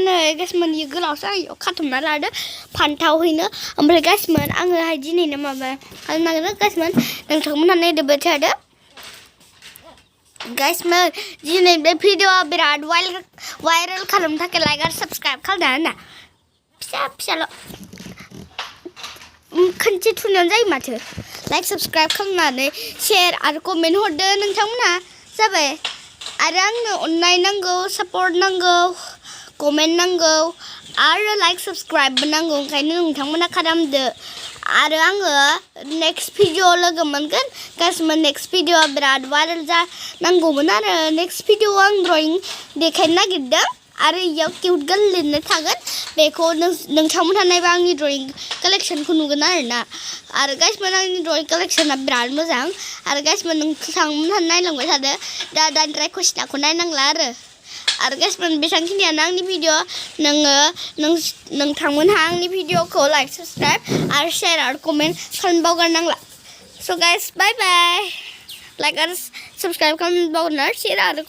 नै गाइसमोन इयो गोलावसो आं इयाव खाथुमना लादो फान्थाव हैनो ओमफ्राय गाइसमोन आङोहाय दिनैनो माबा खालामनांगोन गाइसमोन नोंथांमोनहा नायदोंबाय थादो गाइसमोन दिनै बे भिडिअआ बिराद वायरल खालामनो थाखाय लाइक आरो साबस्क्राइब खालामदो आरोना फिसाल' खनसे थुनायावनो जायो माथो लाइक साबस्क्राइब खालामनानै शेयार आरो कमेन्ट हरदो नोंथांमोनहा जाबाय आरो आंनो अननाय नांगौ सापर्ट नांगौ कमेन्ट नांगौ आरो लाइक साबस्क्राइबबो नांगौ ओंखायनो नोंथांमोना खालामदो आरो आङो नेक्स्ट भिडिअ लोगो मोनगोन गाइसमोन नेक्स्ट भिडिअआ बिराद वायरल जानांगौमोन आरो नेक्स्ट भिडिअआव आं ड्रयिं देखायनो नागिरदों आरो इयाव किउट गार्ल लिरनाय थागोन बेखौ नोंथांमोनहा नायबा आंनि ड्रयिं कालेक्सनखौ नुगोन आरोना आरो गाइसमोन आंनि ड्रयिं कालेक्सना बिराद मोजां आरो गाइसमोन नोंथांमोनहा नायलांबाय थादो दानिफ्राय कुइसनाखौ नायनांला आरो गाइसमोन बेसांखिनियानो आंनि भिडिअ नोंथांमोनहा आंनि भिडिअखौ लाइक साबस्क्राइब आरो शेयार आरो कमेन्ट खालामनो बावगारनांला स' गाइस बाय बाय लाइक आरो साबस्क्राइब खालामनो बावगारना शेयार आरो